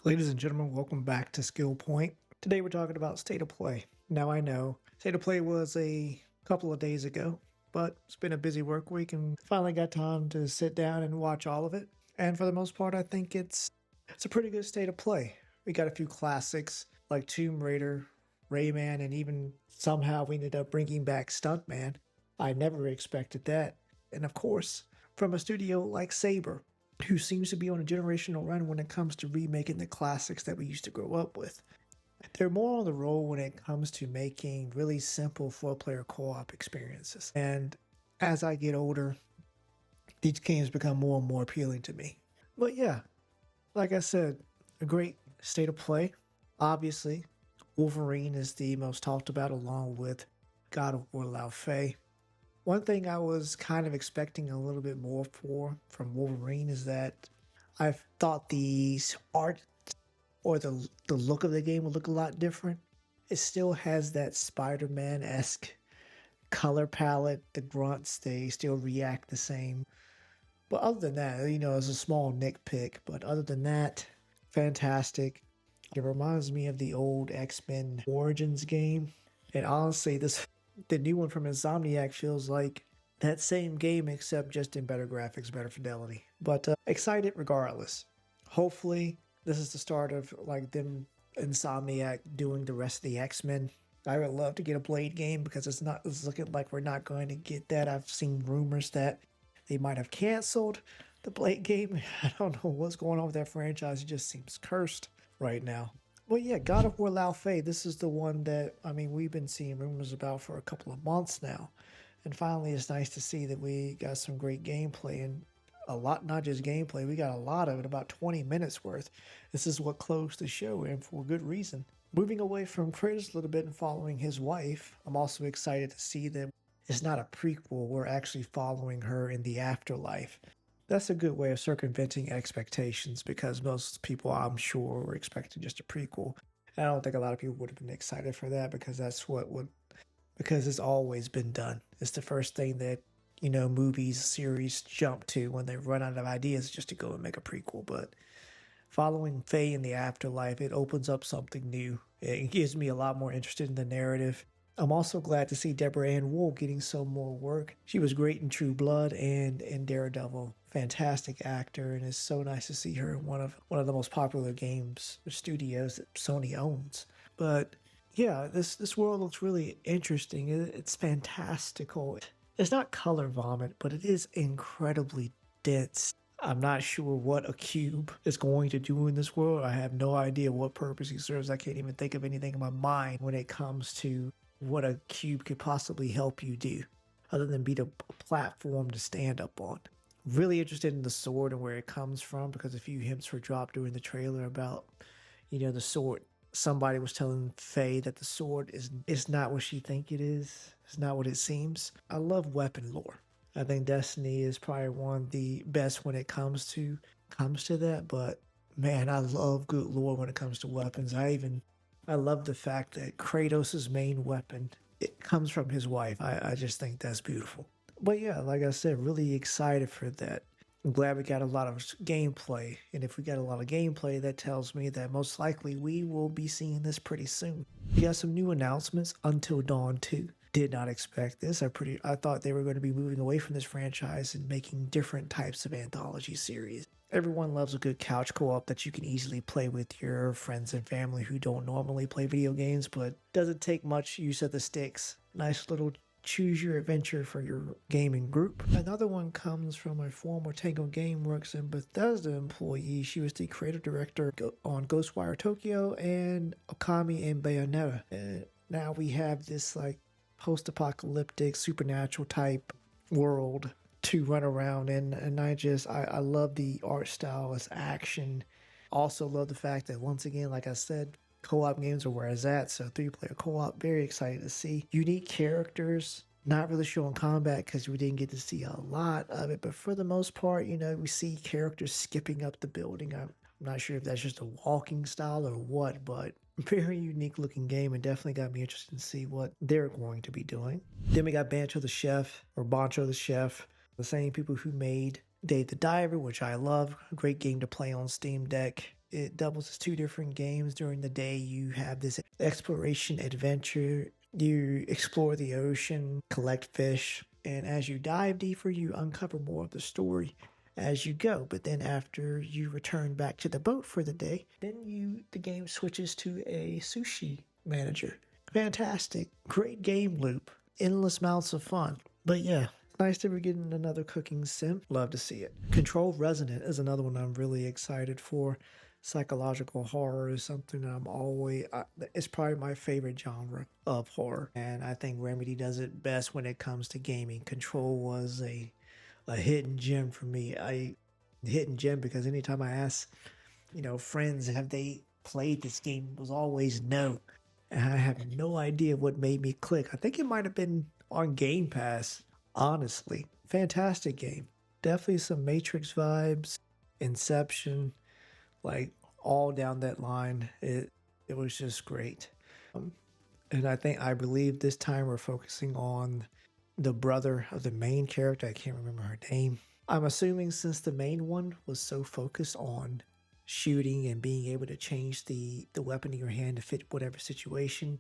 Ladies and gentlemen, welcome back to Skill Point. Today we're talking about State of Play. Now I know State of Play was a couple of days ago, but it's been a busy work week and finally got time to sit down and watch all of it. And for the most part, I think it's a pretty good State of Play. We got a few classics like Tomb Raider, Rayman, and even somehow we ended up bringing back Stuntman. I never expected that. And of course, from a studio like Saber, who seems to be on a generational run when it comes to remaking the classics that we used to grow up with. They're more on the roll when it comes to making really simple four-player co-op experiences. And as I get older, these games become more and more appealing to me. But yeah, like I said, a great state of play. Obviously, Wolverine is the most talked about along with God of War Laufey. One thing I was kind of expecting a little bit more from Wolverine is that I thought the art or the look of the game would look a lot different. It still has that Spider-Man-esque color palette. The grunts, they still react the same. But other than that, it's a small nitpick. But other than that, fantastic. It reminds me of the old X-Men Origins game. And honestly, the new one from Insomniac feels like that same game except just in better graphics, better fidelity. But excited regardless. Hopefully, this is the start of like them Insomniac doing the rest of the X-Men. I would love to get a Blade game because it's looking like we're not going to get that. I've seen rumors that they might have canceled the Blade game. I don't know what's going on with that franchise. It just seems cursed right now. Well, yeah, God of War Laufey, this is the one that, we've been seeing rumors about for a couple of months now. And finally, it's nice to see that we got some great gameplay and a lot, not just gameplay, we got a lot of it, about 20 minutes worth. This is what closed the show, and for good reason. Moving away from Kratos a little bit and following his wife, I'm also excited to see that it's not a prequel, we're actually following her in the afterlife. That's a good way of circumventing expectations because most people, I'm sure, were expecting just a prequel. And I don't think a lot of people would have been excited for that because because it's always been done. It's the first thing that, movies, series jump to when they run out of ideas just to go and make a prequel. But following Faye in the afterlife, it opens up something new. It gives me a lot more interested in the narrative. I'm also glad to see Deborah Ann Wool getting some more work. She was great in True Blood and in Daredevil. Fantastic actor, and it's so nice to see her in one of the most popular games or studios that Sony owns. But yeah, this world looks really interesting. It's fantastical. It's not color vomit, but it is incredibly dense. I'm not sure what a cube is going to do in this world. I have no idea what purpose he serves. I can't even think of anything in my mind when it comes to what a cube could possibly help you do, other than be the platform to stand up on. Really interested in the sword and where it comes from because a few hints were dropped during the trailer about, the sword. Somebody was telling Faye that the sword is not what she think it is. It's not what it seems. I love weapon lore. I think Destiny is probably one of the best when it comes to that, but man, I love good lore when it comes to weapons. I love the fact that Kratos' main weapon, it comes from his wife. I just think that's beautiful. But yeah, like I said, really excited for that. I'm glad we got a lot of gameplay. And if we got a lot of gameplay, that tells me that most likely we will be seeing this pretty soon. We got some new announcements, Until Dawn 2. Did not expect this. I thought they were going to be moving away from this franchise and making different types of anthology series. Everyone loves a good couch co-op that you can easily play with your friends and family who don't normally play video games, but doesn't take much use of the sticks. Nice little choose your adventure for your gaming group. Another one comes from a former Tango Gameworks and Bethesda employee. She was the creative director on Ghostwire Tokyo and Okami and Bayonetta. And now we have this like post-apocalyptic supernatural type world to run around in, and I love the art style. It's action. Also love the fact that once again, like I said, co-op games are where it's at, so 3-player co-op, very excited to see. Unique characters, not really showing combat because we didn't get to see a lot of it, but for the most part, we see characters skipping up the building. I'm not sure if that's just a walking style or what, but very unique looking game and definitely got me interested to see what they're going to be doing. Then we got Bancho the Chef, the same people who made Dave the Diver, which I love. Great game to play on Steam Deck. it doubles as two different games. During the day, you have this exploration adventure. You explore the ocean, collect fish, and as you dive deeper, you uncover more of the story as you go. But then after you return back to the boat for the day, then the game switches to a sushi manager. Fantastic. Great game loop. Endless amounts of fun. But yeah, nice to be getting another cooking sim. Love to see it. Control Resonant is another one I'm really excited for. Psychological horror is something that I'm always, it's probably my favorite genre of horror. And I think Remedy does it best when it comes to gaming. Control was a hidden gem for me. Hidden gem because anytime I ask, friends, have they played this game, it was always no. And I have no idea what made me click. I think it might have been on Game Pass, honestly. Fantastic game. Definitely some Matrix vibes, Inception, like all down that line. It was just great. And I believe this time we're focusing on the brother of the main character. I can't remember her name. I'm assuming since the main one was so focused on shooting and being able to change the weapon in your hand to fit whatever situation,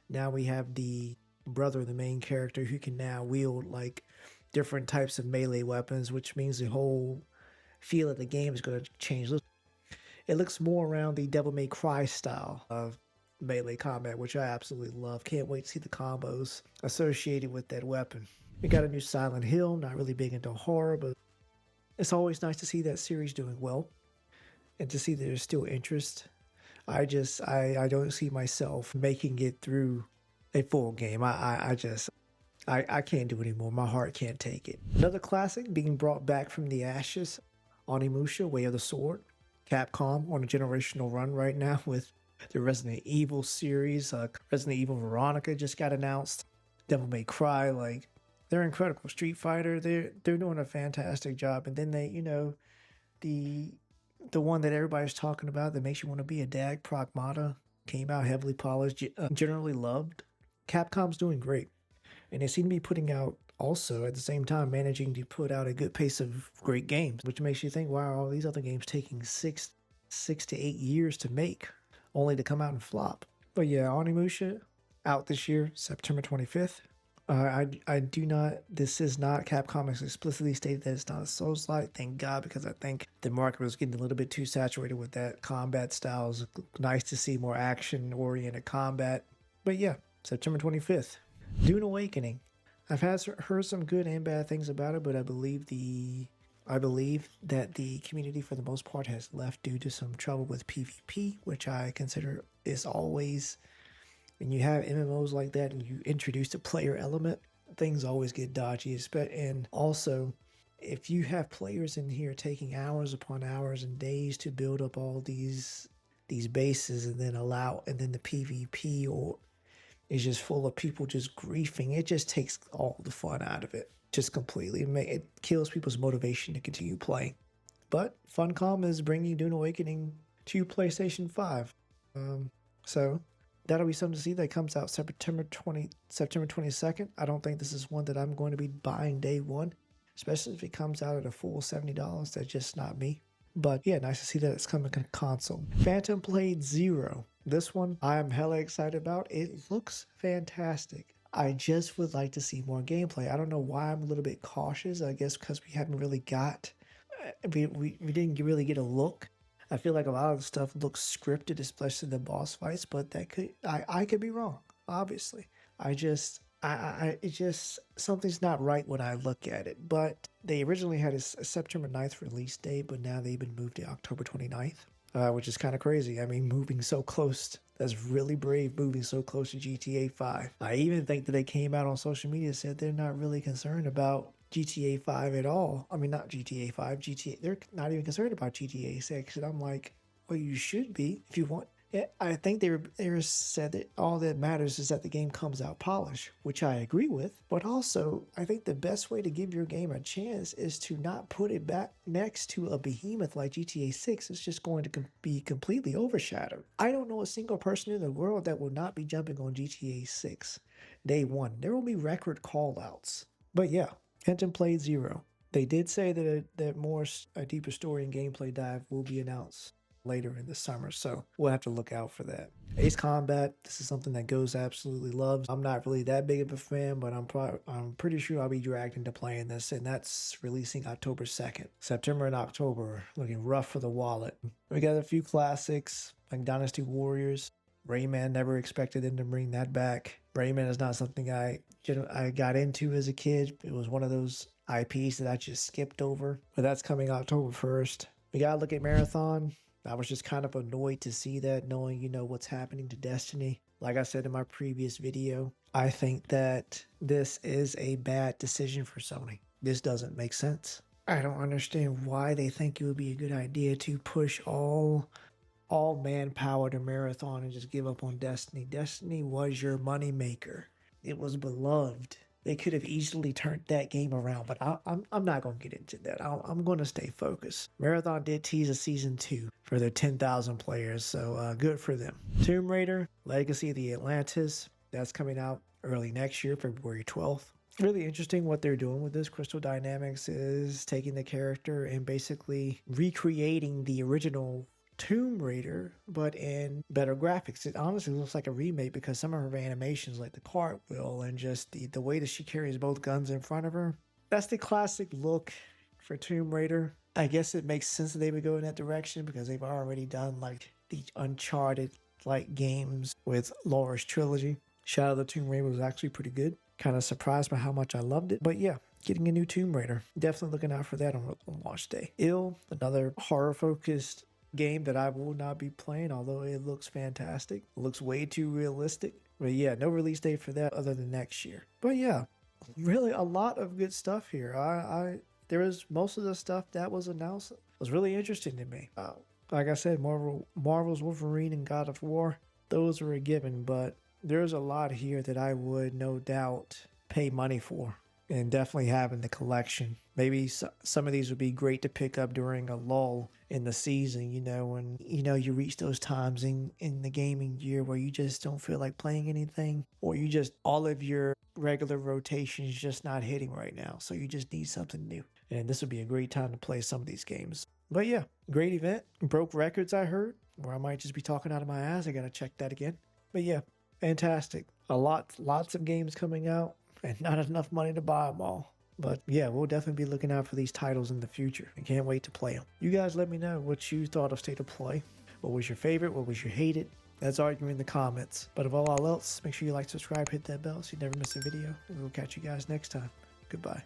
now we have the brother of the main character who can now wield like different types of melee weapons, which means the whole feel of the game is going to change. It looks more around the Devil May Cry style of melee combat, which I absolutely love. Can't wait to see the combos associated with that weapon. We got a new Silent Hill, not really big into horror, but it's always nice to see that series doing well and to see that there's still interest. I don't see myself making it through a full game. I can't do it anymore. My heart can't take it. Another classic being brought back from the ashes, Onimusha, Way of the Sword. Capcom on a generational run right now with the Resident Evil series. Resident Evil Veronica just got announced. Devil May Cry, like they're incredible. Street Fighter, they're doing a fantastic job. And then the one that everybody's talking about that makes you want to be a dad, Pragmata, came out heavily polished, generally loved. Capcom's doing great, and they seem to be putting out also at the same time managing to put out a good pace of great games, which makes you think, wow, all these other games taking six to 8 years to make, only to come out and flop. But yeah, Onimusha out this year, September 25th. I do not. This is not Capcom has explicitly stated that it's not a Souls-like. Thank God, because I think the market was getting a little bit too saturated with that combat styles. Nice to see more action-oriented combat. But yeah, September 25th. Dune Awakening. I've heard some good and bad things about it, but I believe that the community for the most part has left due to some trouble with PvP, which I consider is always, when you have MMOs like that and you introduce the player element, things always get dodgy. And also, if you have players in here taking hours upon hours and days to build up all these bases and then the PvP or is just full of people just griefing, it just takes all the fun out of it. Just completely. It kills people's motivation to continue playing. But Funcom is bringing Dune Awakening to PlayStation 5. So that'll be something to see. That comes out September 22nd. I don't think this is one that I'm going to be buying day one, especially if it comes out at a full $70. That's just not me. But yeah, nice to see that it's coming to console. Phantom Blade Zero. This one I'm hella excited about. It looks fantastic. I just would like to see more gameplay. I don't know why I'm a little bit cautious. I guess because we haven't really got, we didn't really get a look. I feel like a lot of the stuff looks scripted, especially the boss fights, but I could be wrong, obviously. It just, something's not right when I look at it. But they originally had a September 9th release date, but now they've been moved to October 29th, which is kind of crazy. I mean, moving so close, that's really brave, moving so close to GTA 5. I even think that they came out on social media and said they're not really concerned about GTA 5 at all. I mean, not GTA 5, they're not even concerned about GTA 6. And I'm like, well, you should be if you want. Yeah, I think they said that all that matters is that the game comes out polished, which I agree with. But also, I think the best way to give your game a chance is to not put it back next to a behemoth like GTA 6. It's just going to be completely overshadowed. I don't know a single person in the world that will not be jumping on GTA 6 day one. There will be record callouts. But yeah, Phantom Blade Zero. They did say that a deeper story and gameplay dive will be announced later in the summer, so we'll have to look out for that. Ace Combat, this is something that Ghost absolutely loves. I'm not really that big of a fan, but I'm pretty sure I'll be dragged into playing this, and that's releasing October 2nd. September and October, looking rough for the wallet. We got a few classics, like Dynasty Warriors. Rayman, never expected them to bring that back. Rayman is not something I got into as a kid. It was one of those IPs that I just skipped over, but that's coming October 1st. We gotta look at Marathon. I was just kind of annoyed to see that, knowing, what's happening to Destiny. Like I said in my previous video, I think that this is a bad decision for Sony. This doesn't make sense. I don't understand why they think it would be a good idea to push all manpower to Marathon and just give up on Destiny. Destiny was your money maker. It was beloved. They could have easily turned that game around, but I'm not going to get into that. I'm going to stay focused. Marathon did tease a season 2 for their 10,000 players, so good for them. Tomb Raider, Legacy of the Atlantis, that's coming out early next year, February 12th. Really interesting what they're doing with this. Crystal Dynamics is taking the character and basically recreating the original Tomb Raider, but in better graphics. It honestly looks like a remake because some of her animations, like the cartwheel and just the way that she carries both guns in front of her, that's the classic look for Tomb Raider. I guess it makes sense that they would go in that direction because they've already done like the Uncharted like games with Laura's trilogy. Shadow of the Tomb Raider was actually pretty good. Kind of surprised by how much I loved it, but yeah, getting a new Tomb Raider. Definitely looking out for that on launch day. Another horror focused game that I will not be playing, although it looks fantastic. It looks way too realistic. But yeah, no release date for that other than next year. But yeah, really a lot of good stuff here. There was most of the stuff that was announced was really interesting to me. Like I said, Marvel's Wolverine and God of War, those were a given, but there's a lot here that I would no doubt pay money for. And definitely having the collection. Maybe some of these would be great to pick up during a lull in the season, when, you reach those times in the gaming year where you just don't feel like playing anything, or all of your regular rotations just not hitting right now. So you just need something new. And this would be a great time to play some of these games. But yeah, great event. Broke records, I heard, or I might just be talking out of my ass. I got to check that again. But yeah, fantastic. Lots of games coming out. And not enough money to buy them all. But yeah, we'll definitely be looking out for these titles in the future. I can't wait to play them. You guys let me know what you thought of State of Play. What was your favorite? What was your hated? Let's argue in the comments. But above all else, make sure you like, subscribe, hit that bell so you never miss a video. And we'll catch you guys next time. Goodbye.